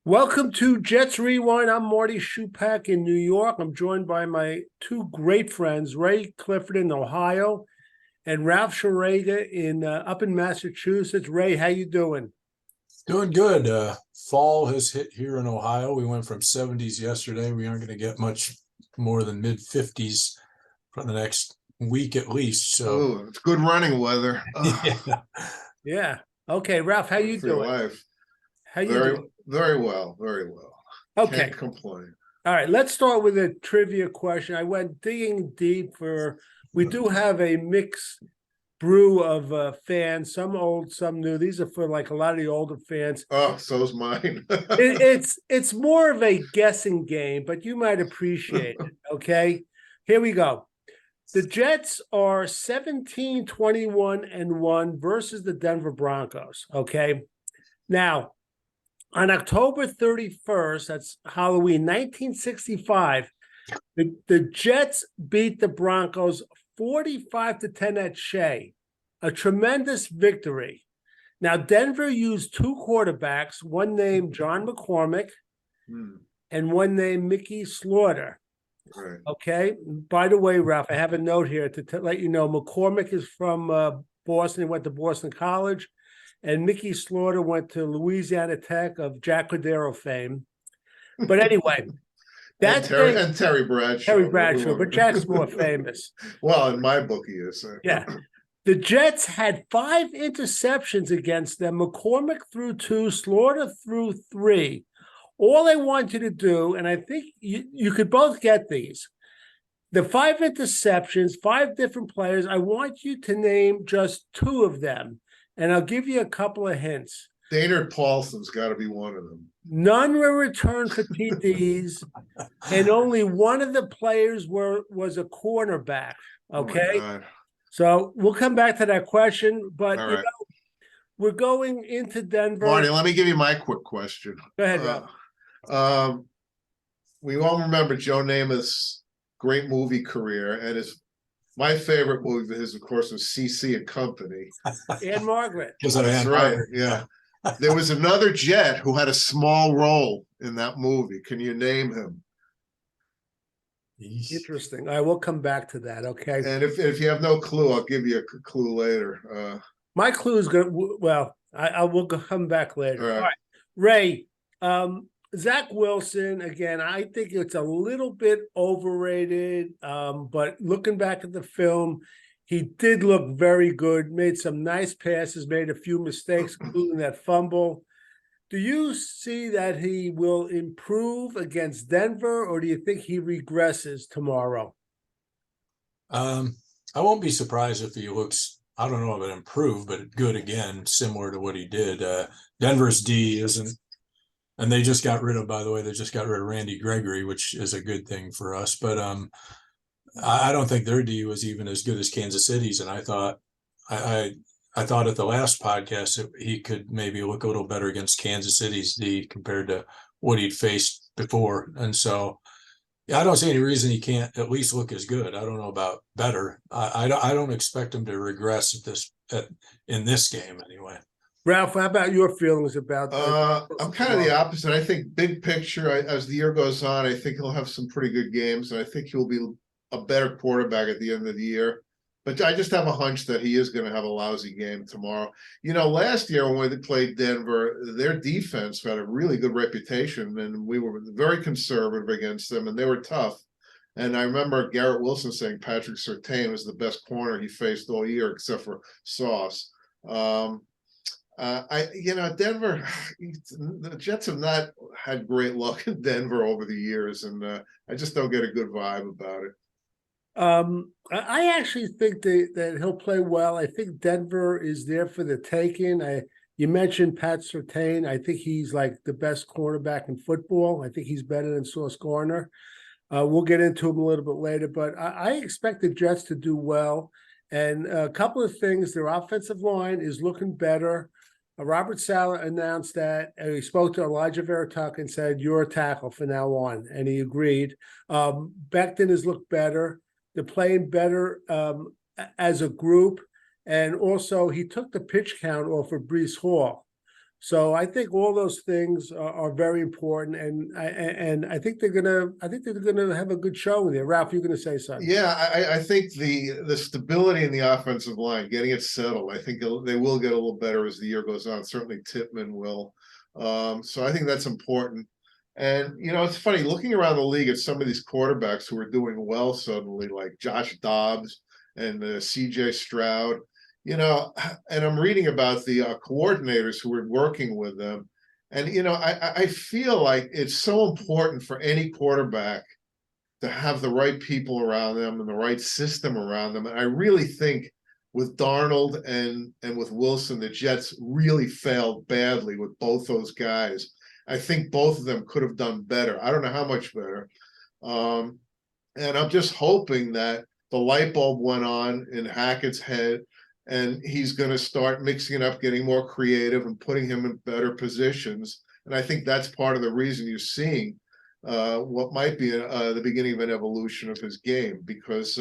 Welcome to Jets Rewind. I'm Marty Schupak in New York. I'm joined by my two great friends, Ray Clifford in Ohio and Ralph Schrager in up in Massachusetts. Ray, how you doing? Doing good. Fall has hit here in Ohio. We went from 70s yesterday. We aren't going to get much more than mid 50s for the next week at least. So, it's good running weather. yeah. Yeah. Okay, Ralph, how you For your doing? life. How you Very, doing? very well. Very well. Okay. Can't complain. All right, let's start with a trivia question. I went digging deep we do have a mixed brew of fans, some old, some new. These are for like a lot of the older fans. Oh, so's mine. It's more of a guessing game, but you might appreciate it. Okay, here we go. The Jets are 17-21-1 versus the Denver Broncos. Okay, now on October 31st, that's Halloween 1965, the Jets beat the Broncos 45-10 at Shea, a tremendous victory. Now, Denver used two quarterbacks, one named John McCormick and one named Mickey Slaughter. Right. Okay. By the way, Ralph, I have a note here to let you know McCormick is from Boston. He went to Boston College. And Mickey Slaughter went to Louisiana Tech of Jack Cordero fame. But anyway, and Terry Bradshaw. Terry Bradshaw, but Jack's more famous. Well, in my book, he is. Yeah. The Jets had 5 interceptions against them. McCormick threw 2, Slaughter threw 3. All I want you to do, and I think you could both get these, the 5 interceptions, 5 different players, I want you to name just 2 of them, and I'll give you a couple of hints. Daynard Paulson's got to be one of them. None were returned for TDs, and only one of the players was a cornerback, okay? Oh, so we'll come back to that question, but you know, we're going into Denver. Marty, let me give you my quick question. Go ahead, Rob. We all remember Joe Namath's great movie career, and my favorite movie of his, of course, was CC and Company. And Margaret. That's right, yeah. There was another Jet who had a small role in that movie. Can you name him? Interesting. All right, we'll come back to that, okay? And if you have no clue, I'll give you a clue later. My clue is good. Well, I will come back later. All right. Ray, Zach Wilson, again, I think it's a little bit overrated, but looking back at the film, he did look very good, made some nice passes, made a few mistakes, including that fumble. Do you see that he will improve against Denver, or do you think he regresses tomorrow? I won't be surprised if he looks, I don't know if it improved, but good again, similar to what he did. Denver's D isn't, and they just got rid of, by the way, they just got rid of Randy Gregory, which is a good thing for us. But I don't think their D was even as good as Kansas City's. And I thought at the last podcast he could maybe look a little better against Kansas City's D compared to what he'd faced before. And so, yeah, I don't see any reason he can't at least look as good. I don't know about better. I don't expect him to regress in this game anyway. Ralph, how about your feelings about I'm kind of the opposite. I think big picture, as the year goes on, I think he'll have some pretty good games, and I think he'll be a better quarterback at the end of the year. But I just have a hunch that he is going to have a lousy game tomorrow. You know, last year when they played Denver, their defense had a really good reputation, and we were very conservative against them, and they were tough. And I remember Garrett Wilson saying Patrick Surtain was the best corner he faced all year, except for Sauce. Denver, the Jets have not had great luck in Denver over the years, and I just don't get a good vibe about it. I actually think that he'll play well. I think Denver is there for the taking. You mentioned Pat Surtain. I think he's like the best cornerback in football. I think he's better than Sauce Gardner. We'll get into him a little bit later, but I expect the Jets to do well. And a couple of things, their offensive line is looking better. Robert Saleh announced that he spoke to Elijah Verituck and said, "You're a tackle from now on," and he agreed. Becton has looked better. They're playing better as a group, and also he took the pitch count off of Breece Hall. So I think all those things are very important, and I think they're gonna have a good showing there. Ralph, you're gonna say something? Yeah, I think the stability in the offensive line, getting it settled, I think they will get a little better as the year goes on. Certainly Tippmann will. So I think that's important. And it's funny looking around the league at some of these quarterbacks who are doing well suddenly, like Josh Dobbs and CJ Stroud. And I'm reading about the coordinators who were working with them. And I feel like it's so important for any quarterback to have the right people around them and the right system around them. And I really think with Darnold and with Wilson, the Jets really failed badly with both those guys. I think both of them could have done better. I don't know how much better. And I'm just hoping that the light bulb went on in Hackett's head and he's going to start mixing it up, getting more creative and putting him in better positions. And I think that's part of the reason you're seeing what might be the beginning of an evolution of his game, because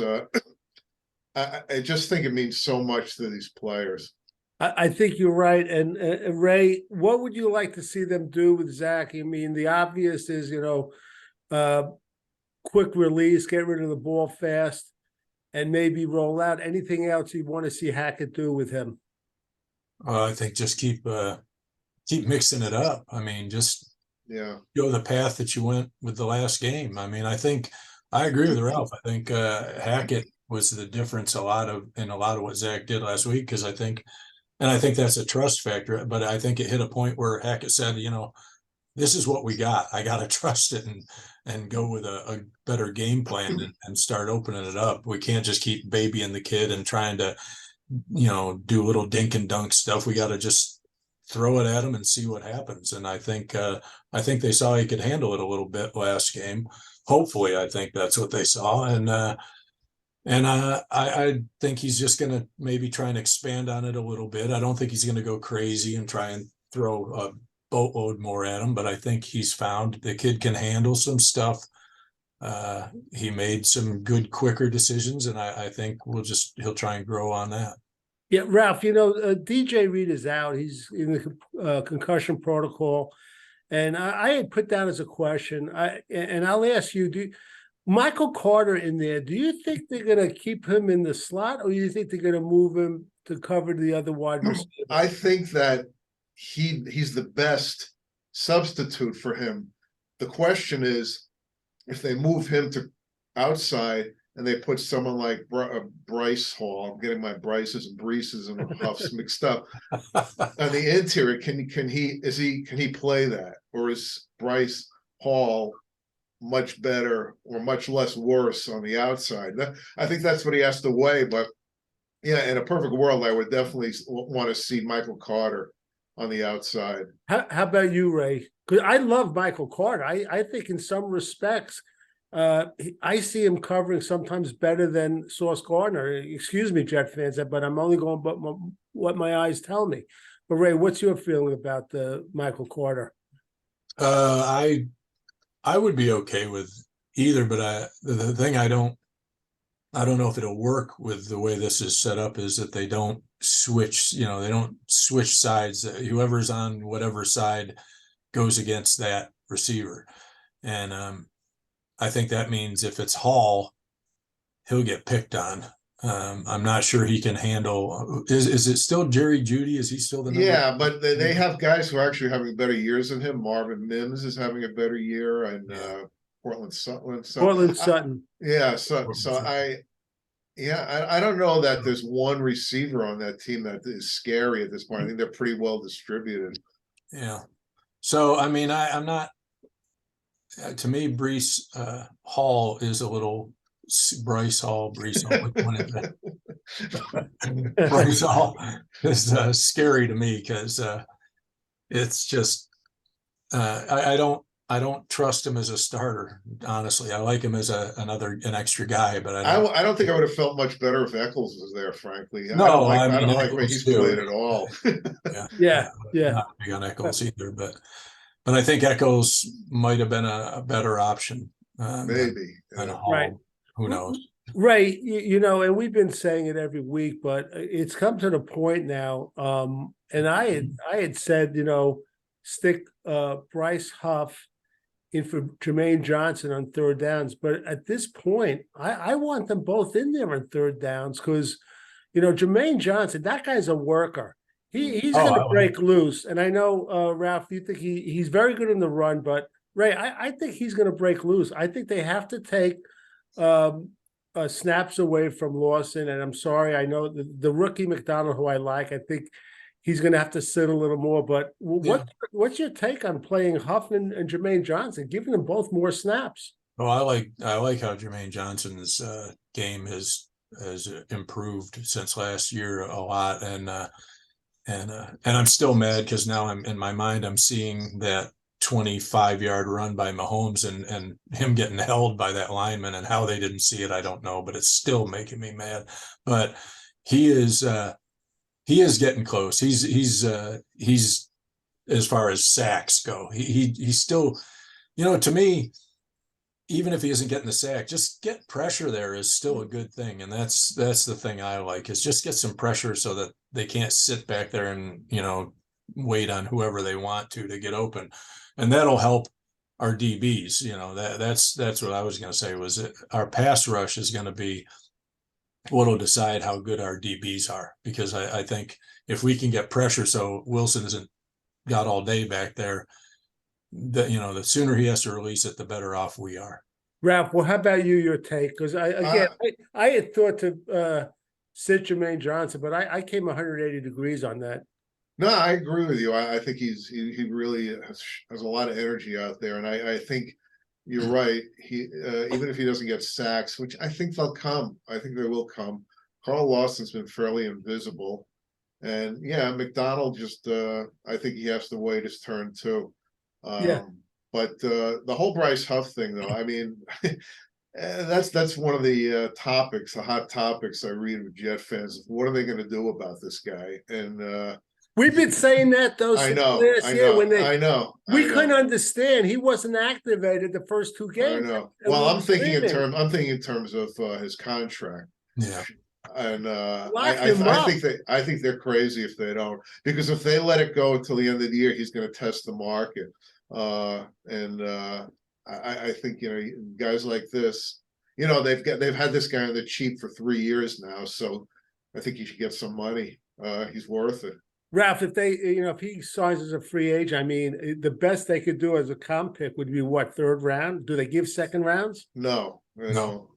I just think it means so much to these players. I think you're right. And Ray, what would you like to see them do with Zach? I mean, the obvious is, quick release, get rid of the ball fast, and maybe roll out. Anything else you want to see Hackett do with him? I think just keep mixing it up. I mean, just go the path that you went with the last game. I mean, I think I agree with Ralph. I think Hackett was the difference in a lot of what Zach did last week, because I think that's a trust factor. But I think it hit a point where Hackett said, this is what we got. I got to trust it and go with a better game plan and start opening it up. We can't just keep babying the kid and trying to, do little dink and dunk stuff. We got to just throw it at him and see what happens. And I think they saw he could handle it a little bit last game. Hopefully, I think that's what they saw. And I think he's just going to maybe try and expand on it a little bit. I don't think he's going to go crazy and try and throw a boatload more at him, but I think he's found the kid can handle some stuff. He made some good, quicker decisions, and I think he'll try and grow on that. Yeah, Ralph, DJ Reed is out. He's in the concussion protocol. And I had put down as a question, and I'll ask you, Michael Carter in there, do you think they're going to keep him in the slot, or do you think they're going to move him to cover the other wide receiver? I think that he's the best substitute for him. The question is, if they move him to outside and they put someone like Bryce Hall, I'm getting my Bryces and Breeces and Huffs mixed up, on the interior, can he play that? Or is Bryce Hall much better or much less worse on the outside? I think that's what he has to weigh. But yeah, in a perfect world, I would definitely want to see Michael Carter on the outside. How about you, Ray? Because I love Michael Carter. I think in some respects, I see him covering sometimes better than Sauce Gardner. Excuse me, Jet fans, but I'm only going by what my eyes tell me. But Ray, what's your feeling about Michael Carter? I would be okay with either, but the thing I don't know if it'll work with the way this is set up is that they don't switch. They don't switch sides. Whoever's on whatever side goes against that receiver, and I think that means if it's Hall, he'll get picked on. I'm not sure he can handle. Is it still Jerry Jeudy? Is he still the number? Yeah, but they have guys who are actually having better years than him. Marvin Mims is having a better year, and Portland Sutton. Sutton. I don't know that there's one receiver on that team that is scary at this point. I think they're pretty well distributed. Yeah. So, I mean, I'm not, to me, Brees Hall is a little Bryce Hall, Brees Hall. Bryce Hall is scary to me because it's just, I don't trust him as a starter. Honestly, I like him as an extra guy, but I don't think I would have felt much better if Eccles was there. Frankly, no, I don't like where he's played at all. Yeah. Not big on Eccles either, but I think Eccles might have been a better option. Maybe. Than Hall. Right. Who knows? Right, you know, and we've been saying it every week, but it's come to the point now. And I had said, you know, stick Bryce Huff in for Jermaine Johnson on third downs. But at this point, I want them both in there on third downs because, you know, Jermaine Johnson, that guy's a worker. He's Oh, going to break loose. And I know, Ralph, you think he's very good in the run, but Ray, I think he's going to break loose. I think they have to take um, snaps away from Lawson. And I'm sorry, I know the rookie McDonald, who I like, I think he's going to have to sit a little more. But yeah. what's your take on playing Huffman and Jermaine Johnson, giving them both more snaps? Oh, I like how Jermaine Johnson's game has improved since last year a lot, and I'm still mad because now I'm in my mind I'm seeing that 25-yard run by Mahomes and him getting held by that lineman, and how they didn't see it, I don't know, but it's still making me mad. But he is getting close. He's as far as sacks go, he's still, you know, to me, even if he isn't getting the sack, just get pressure there is still a good thing. And that's the thing I like, is just get some pressure so that they can't sit back there and, you know, wait on whoever they want to get open. And that'll help our DBs. You know, that's what I was going to say, was our pass rush is going to be what'll decide how good our DBs are, because I think if we can get pressure so Wilson isn't got all day back there, that, you know, the sooner he has to release it, the better off we are. Ralph, well, how about you, your take? Because I had thought to sit Jermaine Johnson, but I came 180 degrees on that. No, I agree with you. I think he really has a lot of energy out there, and I think you're right. He even if he doesn't get sacks, which I think they'll come, I think they will come. Carl Lawson's been fairly invisible, and yeah, McDonald just I think he has to wait his turn too. Yeah. But the whole Bryce Huff thing, though, I mean, that's one of the topics, the hot topics I read with Jet fans. What are they going to do about this guy? And We've been saying that though I since know, last I year know, when I know. we couldn't understand. He wasn't activated the first two I games. know. And Well, we I'm were thinking in screaming, terms of his contract. Yeah. And lock him I up. think they're crazy if they don't, because if they let it go until the end of the year, he's going to test the market. I think, you know, guys like this, you know, they've had this guy on the cheap for 3 years now, so I think he should get some money. He's worth it. Ralph, if they, you know, if he signs as a free agent, I mean, the best they could do as a comp pick would be what, third round? Do they give second rounds? No, they No. don't.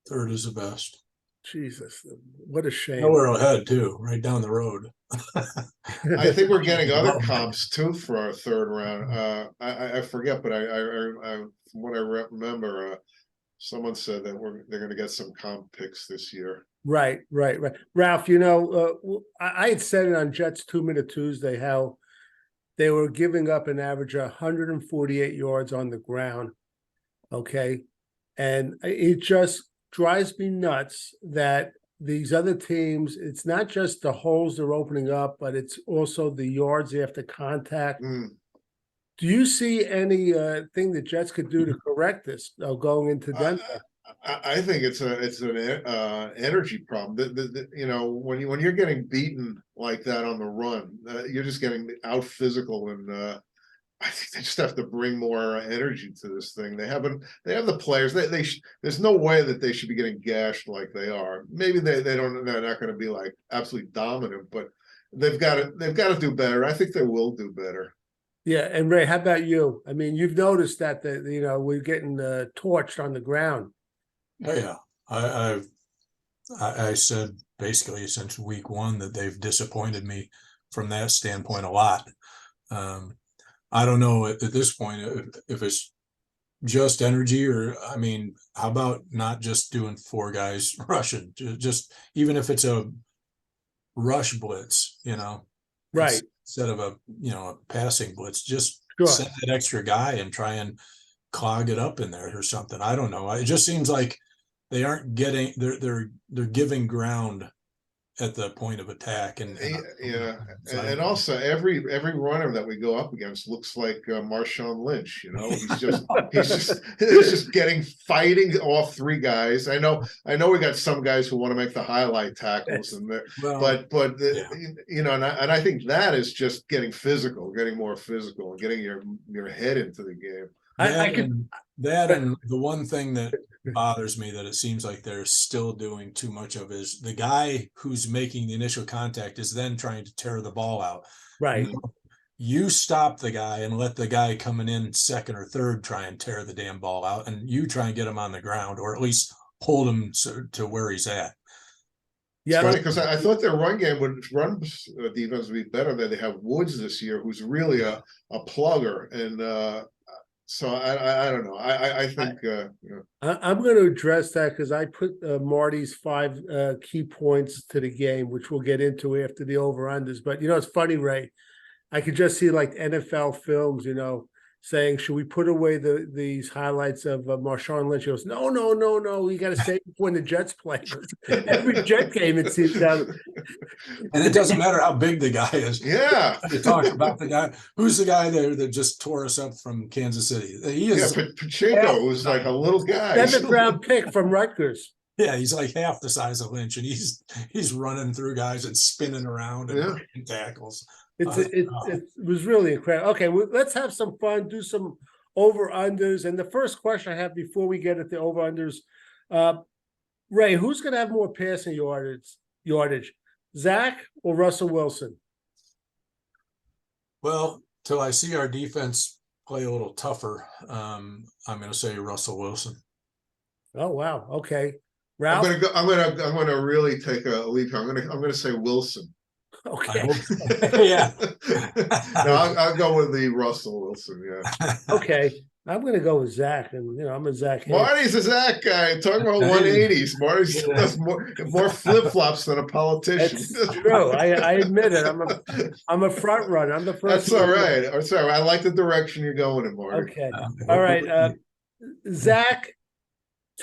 Third is the best. Jesus, what a shame. Nowhere ahead too, right down the road. I think we're getting other comps too for our third round. I forget, but from what I remember, someone said that they're going to get some comp picks this year. Right. Ralph, you know, I had said it on Jets 2-Minute Tuesday how they were giving up an average of 148 yards on the ground. Okay. And it just drives me nuts that these other teams, it's not just the holes they're opening up, but it's also the yards after contact. Do you see any thing the Jets could do to correct this going into Denver? I think it's an energy problem. You know, when you're getting beaten like that on the run, you're just getting out physical, and I think they just have to bring more energy to this thing. They have the players. There's no way that they should be getting gashed like they are. Maybe they're not going to be like absolutely dominant, but they've got to do better. I think they will do better. Yeah, and Ray, how about you? I mean, you've noticed that you know, we're getting torched on the ground. Oh, yeah. I said basically since week one that they've disappointed me from that standpoint a lot. I don't know at this point if it's just energy, or, I mean, how about not just doing 4 guys rushing, just even if it's a rush blitz, you know, Right. instead of a passing blitz, just Sure. send that extra guy and try and clog it up in there or something. I don't know. It just seems like they aren't getting, they're giving ground at the point of attack. Yeah, and also every runner that we go up against looks like Marshawn Lynch. You know, he's just getting fighting off three guys. I know we got some guys who want to make the highlight tackles, and but you know, and I think that is just getting more physical, and getting your head into the game. And the one thing that bothers me that it seems like they're still doing too much of is the guy who's making the initial contact is then trying to tear the ball out. Right. You stop the guy and let the guy coming in second or third try and tear the damn ball out, and you try and get him on the ground, or at least hold him to where he's at. Yeah, it's funny because I thought their run defense would be better. Than they have Woods this year, who's really a plugger, and so I don't know. I think I'm going to address that because I put Marty's 5 key points to the game, which we'll get into after the over-unders. But, you know, it's funny, Ray. I could just see like NFL films, you know, saying, should we put away these highlights of Marshawn Lynch? He goes, no. We got to save it when the Jets play. Every Jet game, it seems down. And it doesn't matter how big the guy is. Yeah. You talk about the guy. Who's the guy there that just tore us up from Kansas City? He is. Yeah, Pacheco was like a little guy. 7th round pick from Rutgers. Yeah, he's like half the size of Lynch, and he's running through guys and spinning around and breaking tackles. It was really incredible. Okay, well, let's have some fun, do some over-unders. And the first question I have before we get at the over-unders, Ray, who's going to have more passing yardage, Zach or Russell Wilson? Well, till I see our defense play a little tougher, I'm going to say Russell Wilson. Oh, wow. Okay. Ralph? I'm gonna really take a leap here. I'm gonna say Wilson. Okay. Yeah. No, I'll go with the Russell Wilson. Yeah. Okay. I'm going to go with Zach, and you know I'm a Zach. Marty's a Zach guy. Talking about 180s. Marty's does more flip flops than a politician. That's true. I admit it. I'm a front runner. I'm the first. That's all right. I'm sorry. I like the direction you're going in, Marty. Okay. All right. Zach,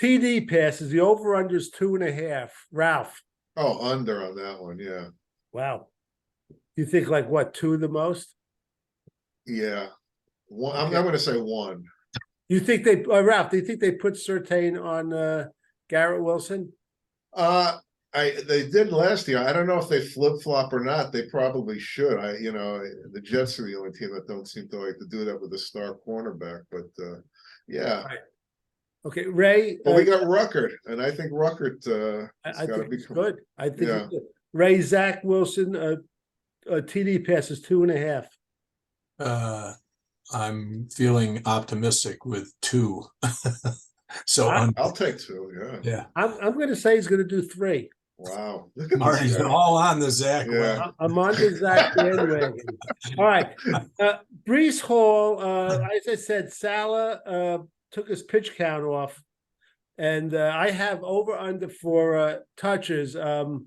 TD passes. The over under is 2.5. Ralph. Oh, under on that one. Yeah. Wow. You think like what, 2 the most? Yeah. One, I'm going to say 1. You think they, Ralph, do you think they put Surtain on Garrett Wilson? They did last year. I don't know if they flip-flop or not. They probably should. The Jets are the only team that don't seem to like to do that with a star cornerback, but yeah. Right. Okay, Ray. But we got Ruckert, and I think Ruckert I think it's good. I think it's good. Ray, Zach Wilson, TD passes 2.5. I'm feeling optimistic with 2. So I'll take 2. Yeah. I'm going to say he's going to do 3. Wow. Marty's all on the Zach. Yeah. I'm on the Zach bandwagon. All right. Breece Hall, as I said, Salah took his pitch count off, and I have over under for touches. 12.5,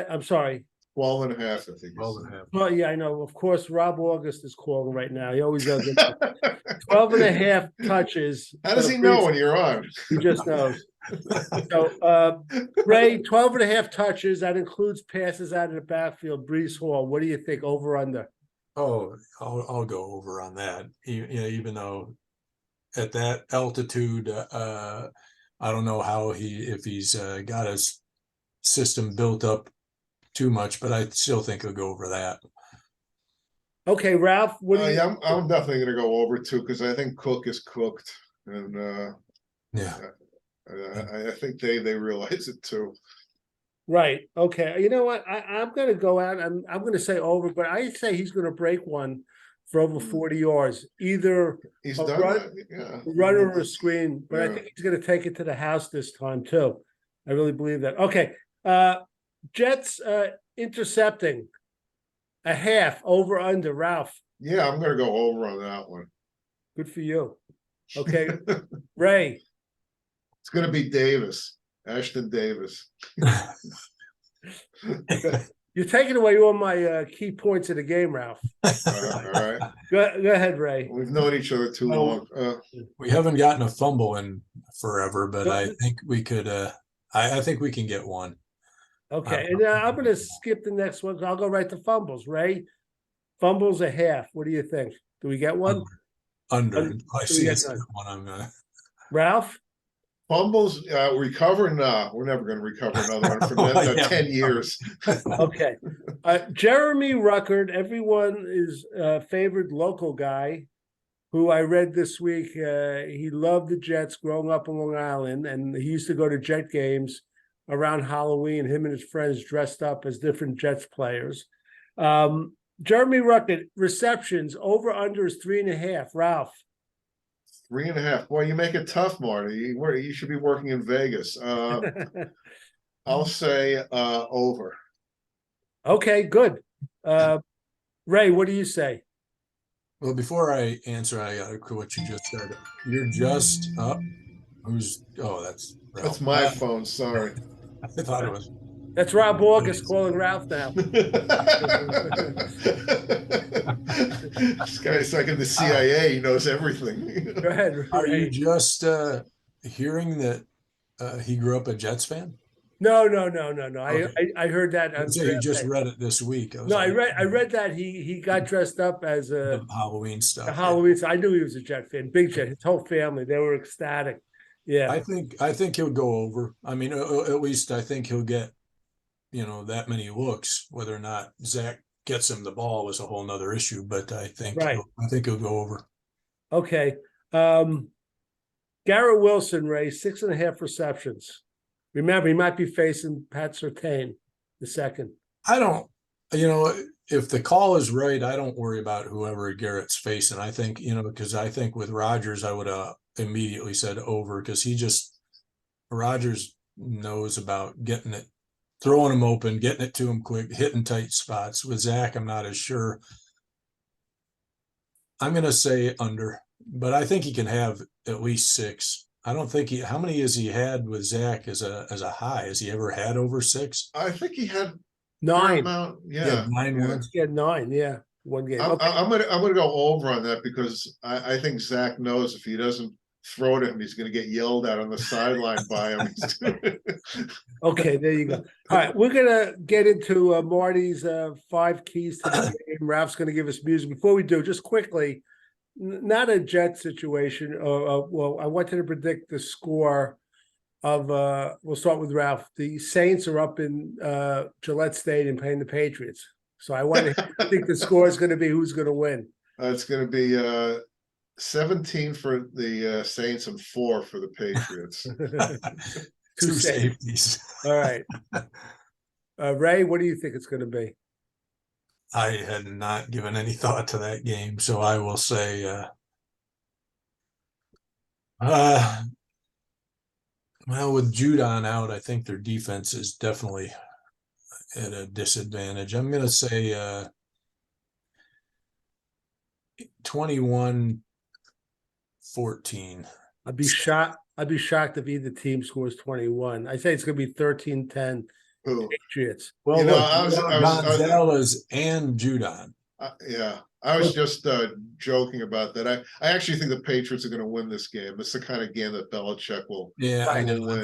I think. 12.5. Well, yeah, I know. Of course, Rob August is calling right now. He always does it. 12.5 touches. How does he know when you're on? He just knows. So, Ray, 12.5 touches. That includes passes out of the backfield. Breece Hall, what do you think? Over under? Oh, I'll go over on that. Even though at that altitude, I don't know how if he's got his system built up too much, but I still think he'll go over that. Okay, Ralph. What do you? I'm definitely going to go over 2 because I think Cook is cooked, and I think they realize it too. Right. Okay. You know what? I'm going to go out. I'm going to say over, but I say he's going to break one for over 40 yards, either He's a done run, that. a run or a screen. But I think he's going to take it to the house this time too. I really believe that. Okay. Jets intercepting a half, over under. Ralph. Yeah, I'm going to go over on that one. Good for you. Okay. Ray. It's going to be Ashton Davis. You're taking away all my key points of the game, Ralph. All right. Go ahead, Ray. We've known each other too long. We haven't gotten a fumble in forever, but I think we could. I think we can get one. Okay, and I'm going to skip the next one. I'll go right to fumbles. Ray, fumbles a half. What do you think? Do we get one? Under. I Do we see get it's none? one I'm gonna. Ralph? Fumbles, recover? Nah, we're never going to recover another one for Yeah. 10 years. Okay. Jeremy Ruckert, everyone is favored local guy who I read this week. He loved the Jets growing up on Long Island, and he used to go to Jet games around Halloween. Him and his friends dressed up as different Jets players. Jeremy Ruckert, receptions, over under is 3.5. Ralph. 3.5. Boy, you make it tough, Marty. You should be working in Vegas. I'll say over. Okay, good. Ray, what do you say? Well, before I answer, I got what you just said. You're just up. That's Ralph. That's my phone. Sorry. I thought it was. That's Rob August calling Ralph now. This guy's like in the CIA. He knows everything. Go ahead. Are you Ray. just hearing that he grew up a Jets fan? No. Okay. I heard that. I say you just read it this week. I read that he got dressed up as a Halloween stuff. Halloween. So I knew he was a Jet fan, big Jet. His whole family, they were ecstatic. Yeah, I think he'll go over. I mean, at least I think he'll get, that many looks. Whether or not Zach gets him the ball is a whole nother issue. But I think Right. I think he'll go over. Okay. Garrett Wilson, Ray, 6.5 receptions. Remember, he might be facing Pat Surtain the second. I don't, if the call is right, I don't worry about whoever Garrett's facing. I think, because I think with Rodgers, I would have immediately said over because Rodgers knows about getting it, throwing him open, getting it to him quick, hitting tight spots. With Zach, I'm not as sure. I'm going to say under, but I think he can have at least 6. I don't think how many has he had with Zach as a high? Has he ever had over 6? I think he had 9. Yeah, 9 once. He had 9. Yeah, one game. I'm Okay. gonna go over on that because I think Zach knows if he doesn't throw to him, he's gonna get yelled at on the sideline by him. Okay, there you go. All right, we're gonna get into Marty's 5 keys to the game. Ralph's gonna give us music. Before we do, just quickly, not a Jet situation. Well, I wanted to predict the score of. We'll start with Ralph. The Saints are up in Gillette Stadium playing the Patriots. So I want to think the score is going to be who's going to win. It's going to be 17 for the Saints and 4 for the Patriots. 2 safeties. All right. Ray, what do you think it's going to be? I had not given any thought to that game, so I will say well, with Judon out, I think their defense is definitely at a disadvantage. I'm going to say 21-14. I'd be shocked if either team scores 21. I say it's going to be 13-10 Patriots. Well, Gonzalez and Judon. Yeah, I was just joking about that. I actually think the Patriots are going to win this game. It's the kind of game that Belichick will win.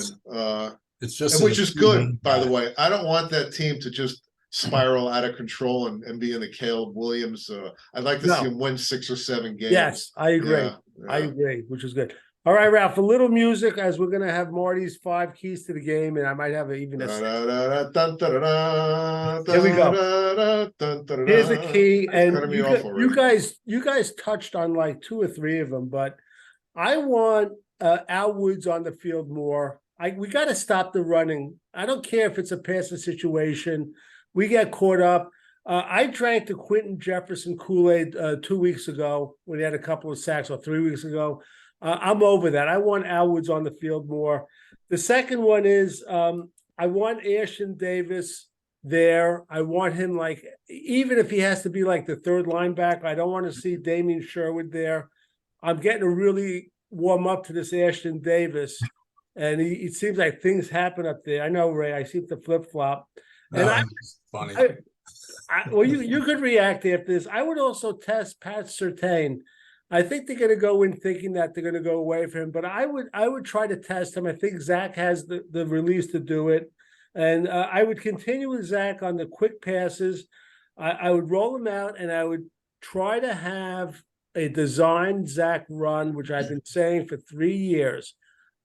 It's just which is good, by the way. I don't want that team to just spiral out of control and be in the Caleb Williams. I'd like to see him win 6 or 7 games. Yes, I agree. Yeah. I agree, which is good. All right, Ralph, a little music as we're going to have Marty's 5 keys to the game, and I might have even a... Here we go. Here's a key, and you guys touched on like 2 or 3 of them, but I want Al Woods on the field more. We got to stop the running. I don't care if it's a passing situation. We get caught up. I drank the Quentin Jefferson Kool-Aid 2 weeks ago when he had a couple of sacks, or 3 weeks ago. I'm over that. I want Al Woods on the field more. The second one is I want Ashton Davis there. I want him even if he has to be like the 3rd linebacker, I don't want to see Damian Sherwood there. I'm getting to really warm up to this Ashton Davis. And it seems like things happen up there. I know, Ray, I seem to flip-flop. And funny. Well, you could react after this. I would also test Pat Surtain. I think they're going to go in thinking that they're going to go away from him, but I would try to test him. I think Zach has the release to do it. And I would continue with Zach on the quick passes. I would roll him out, and I would try to have a designed Zach run, which I've been saying for 3 years,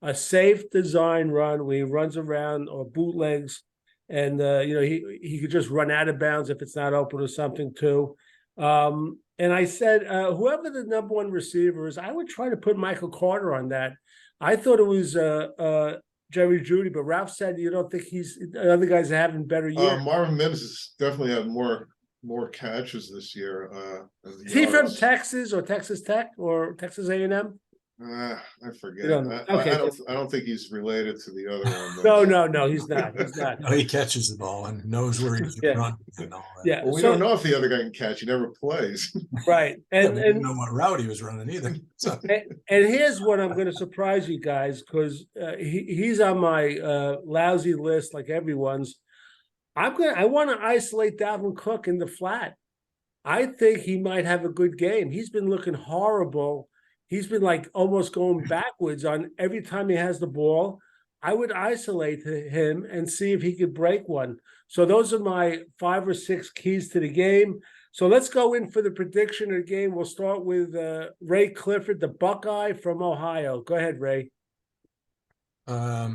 a safe design run where he runs around or bootlegs, and he could just run out of bounds if it's not open or something too. And I said, whoever the number one receiver is, I would try to put Michael Carter on that. I thought it was Jerry Jeudy, but Ralph said you don't think the other guys are having better years. Marvin Mims has definitely had more catches this year. Is he from Texas or Texas Tech or Texas A&M? I forget. Okay. I don't think he's related to the other one. No, he's not. He's not. No, he catches the ball and knows where he's running and all that. Yeah. Well, we don't know if the other guy can catch. He never plays. Right. And we didn't know what route he was running either. So. And here's what I'm going to surprise you guys, because he's on my lousy list like everyone's. I want to isolate Dalvin Cook in the flat. I think he might have a good game. He's been looking horrible. He's been like almost going backwards on every time he has the ball. I would isolate him and see if he could break one. So those are my 5 or 6 keys to the game. So let's go in for the prediction of the game. We'll start with Ray Clifford, the Buckeye from Ohio. Go ahead, Ray. I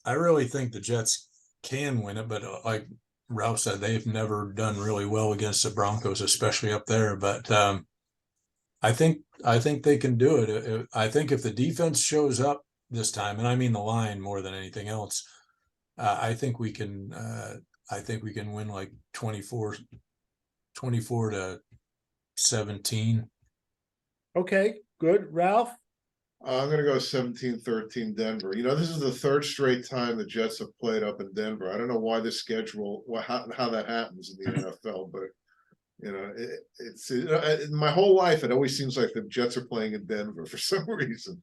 really think the Jets can win it, but like Ralph said, they've never done really well against the Broncos, especially up there. But I think they can do it. I think if the defense shows up this time, and I mean the line more than anything else, I think we can. I think we can win like 24-17. Okay, good, Ralph. I'm going to go 17-13 Denver. This is the 3rd straight time the Jets have played up in Denver. I don't know why the schedule, how that happens in the NFL, but it's my whole life, it always seems like the Jets are playing in Denver for some reason.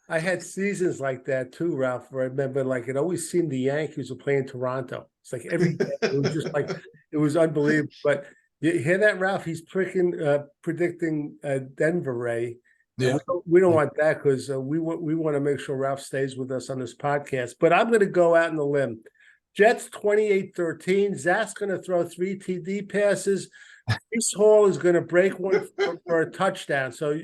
I had seasons like that too, Ralph, where I remember like it always seemed the Yankees were playing Toronto. It's like every day. It was just like it was unbelievable. But you hear that, Ralph? He's predicting Denver, Ray. Yeah, we don't want that, because we want to make sure Ralph stays with us on this podcast. But I'm going to go out on the limb. Jets 28-13. Zach's going to throw 3 TD passes. Breece Hall is going to break one for a touchdown. So,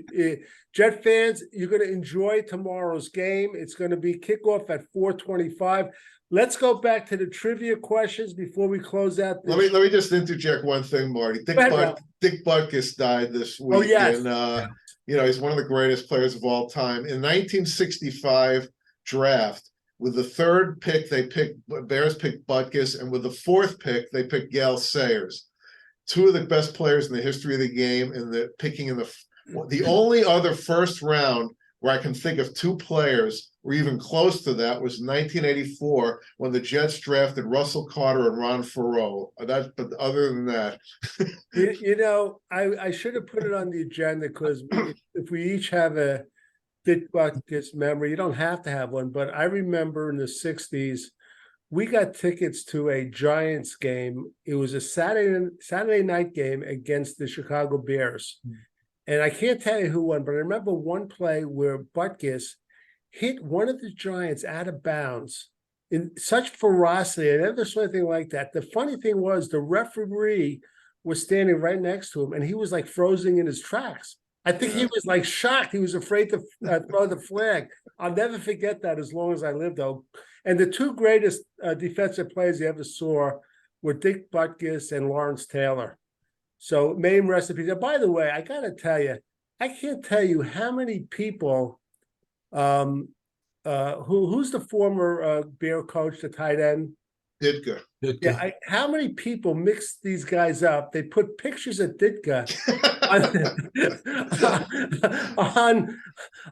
Jet fans, you're going to enjoy tomorrow's game. It's going to be kickoff at 4:25. Let's go back to the trivia questions before we close out. Let me just interject one thing, Marty. Dick Butkus died this week. Oh, yes. And he's one of the greatest players of all time. In 1965 draft, with the 3rd pick, Bears picked Butkus, and with the 4th pick, they picked Gale Sayers. 2 of the best players in the history of the game, and the only other first round where I can think of 2 players were even close to that was 1984 when the Jets drafted Russell Carter and Ron Farrow. But other than that, I should have put it on the agenda, because if we each have a Dick Butkus memory, you don't have to have one. But I remember in the 60s, we got tickets to a Giants game. It was a Saturday night game against the Chicago Bears. And I can't tell you who won, but I remember one play where Butkus hit one of the Giants out of bounds in such ferocity. I never saw anything like that. The funny thing was the referee was standing right next to him, and he was like frozen in his tracks. I think he was like shocked. He was afraid to throw the flag. I'll never forget that as long as I live, though. And the 2 greatest defensive players you ever saw were Dick Butkus and Lawrence Taylor. So main recipes. And by the way, I got to tell you, I can't tell you how many people, who's the former Bear coach, the tight end? Ditka. Yeah, how many people mix these guys up? They put pictures of Ditka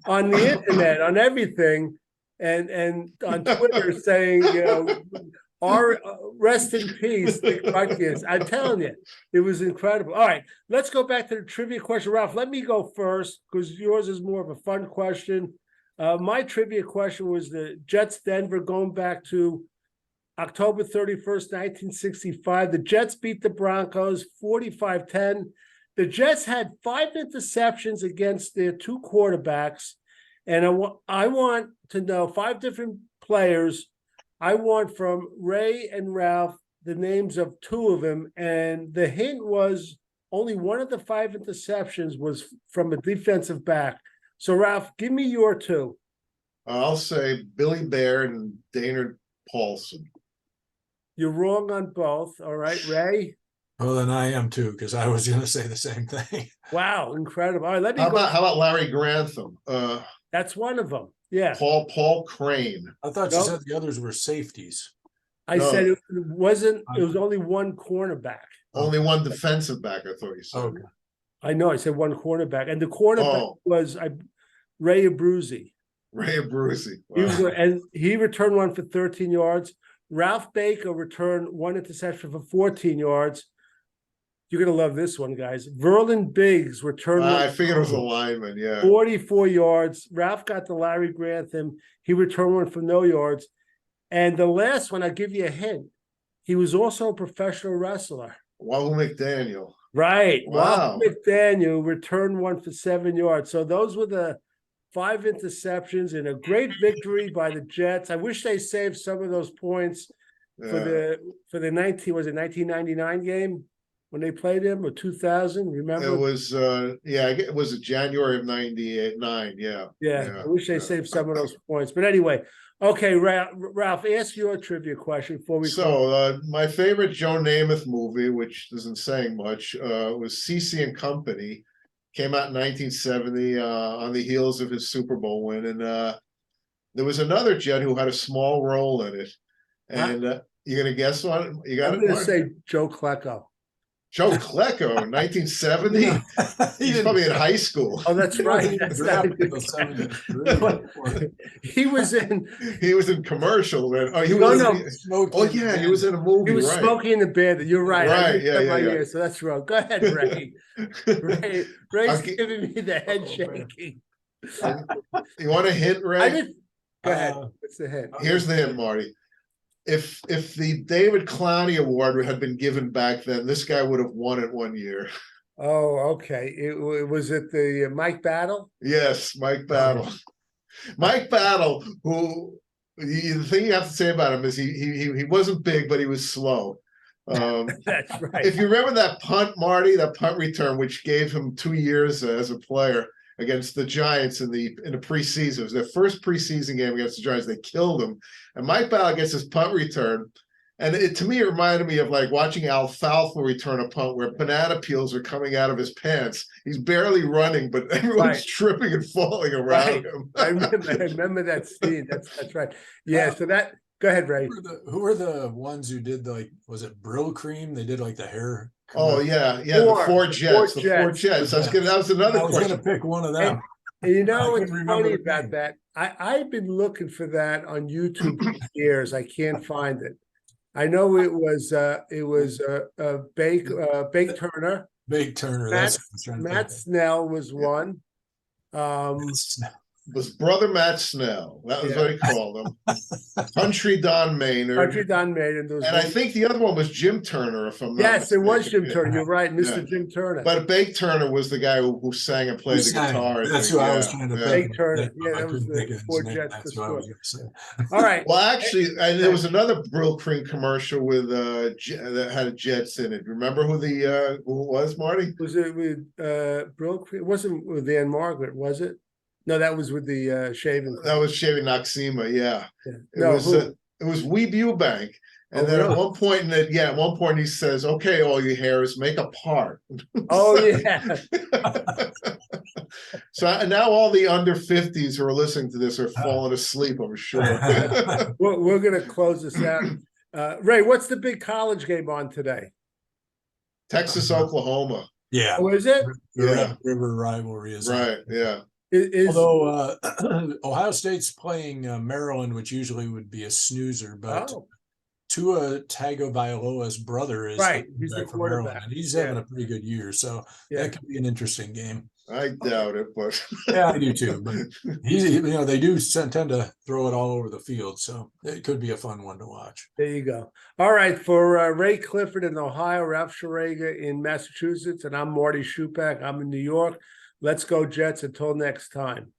on the internet, on everything, and on Twitter saying, rest in peace, Dick Butkus. I'm telling you, it was incredible. All right, let's go back to the trivia question. Ralph, let me go first, because yours is more of a fun question. My trivia question was the Jets-Denver, going back to October 31st, 1965. The Jets beat the Broncos 45-10. The Jets had 5 interceptions against their 2 quarterbacks, And I want to know 5 different players. I want from Ray and Ralph the names of 2 of them. And the hint was only one of the 5 interceptions was from a defensive back. So Ralph, give me your 2. I'll say Billy Bear and Dana Paulson. You're wrong on both. All right, Ray. Well, then I am too, because I was going to say the same thing. Wow, incredible. All right, let me How go. about Larry Grantham? That's one of them. Yeah. Paul Crane. I thought you Nope. said the others were safeties. I No. said it wasn't, it was only one cornerback. Only one defensive back, I thought you said. Okay. I know, I said one cornerback. And the cornerback was Ray Abruzzi. Ray Abruzzi. He was, and he returned one for 13 yards. Ralph Baker returned one interception for 14 yards. You're going to love this one, guys. Verlin Biggs returned one. I figured it was a lineman, yeah. 44 yards. Ralph got the Larry Grantham. He returned one for no yards. And the last one, I'll give you a hint. He was also a professional wrestler. Wahoo McDaniel. Right. Wow. Wahoo McDaniel returned one for 7 yards. So those were the 5 interceptions and a great victory by the Jets. I wish they saved some of those points for the 1999 game when they played him, or 2000. Remember? It was it was January of 98-9. Yeah. I wish they saved some of those points. But anyway, okay, Ralph, ask your trivia question before we. So my favorite Joe Namath movie, which isn't saying much, was CeCe and Company. Came out in 1970 on the heels of his Super Bowl win, and there was another Jet who had a small role in it. And you're gonna guess one? You got I'm it? going to say Joe Klecko. Joe Klecko, 1970. He's probably in high school. Oh, that's right. He was in. He was in commercial. Oh, he No, was. no. Oh, yeah, he was in a movie. He was right. smoking in the band. You're right. Right, yeah. So that's wrong. Go ahead, Ray. Ray's giving me the head shaking. You want a hint, Ray? I didn't. Go ahead. What's the hint? Here's the hint, Marty. If the David Clowney Award had been given back then, this guy would have won it one year. Oh, okay. It was it the Mike Battle? Yes, Mike Battle. Mike Battle, who the thing you have to say about him is he wasn't big, but he was slow. That's right. If you remember that punt, Marty, that punt return, which gave him 2 years as a player against the Giants in the preseason. It was their first preseason game against the Giants. They killed him. And Mike Battle gets his punt return. And to me, it reminded me of like watching Alfalfa return a punt where banana peels are coming out of his pants. He's barely running, but everyone's tripping and falling around him. I remember that scene. That's right. Yeah, so that go ahead, Ray. Who were the ones who did was it Brill Cream? They did like the hair. Oh yeah, the four Jets. That was another question. I was going to pick one of them. And you know what's funny about that? I've been looking for that on YouTube for years. I can't find it. I know it was Bake Turner. Bake Turner. Matt Snell was one. Was Brother Matt Snell. That was what he called him. Country Don Maynard. And I think the other one was Jim Turner, if I'm not mistaken. It was Jim Turner. You're right, Mr. Jim Turner. But Bake Turner was the guy who sang and played the guitar. That's who I was trying to think. Bake Turner. Yeah, that was the four Jets. That's what I was going to say. All right. Well, actually, and there was another Brill Cream commercial with that had Jets in it. Remember who it was, Marty? Was it with Brill Cream? It wasn't with Ann Margaret, was it? No, that was with the shaving. That was shaving Noxema, yeah. It was Weeb Eubank. And then at one point he says, "Okay, all you hairs, make a part." Oh yeah. So now all the under 50s who are listening to this are falling asleep, I'm sure. We're gonna close this out. Ray, what's the big college game on today? Texas, Oklahoma. Yeah. Oh, is it? The River rivalry is right. Yeah. Although Ohio State's playing Maryland, which usually would be a snoozer, but Tua Tagovailoa's brother is he's the quarterback, quarterback, and he's having a pretty good year, so that could be an interesting game. I doubt it, but yeah, I do too. But they do tend to throw it all over the field, so it could be a fun one to watch. There you go. All right, for Ray Clifford in Ohio, Ralph Schrager in Massachusetts, and I'm Marty Schupak. I'm in New York. Let's go Jets. Until next time.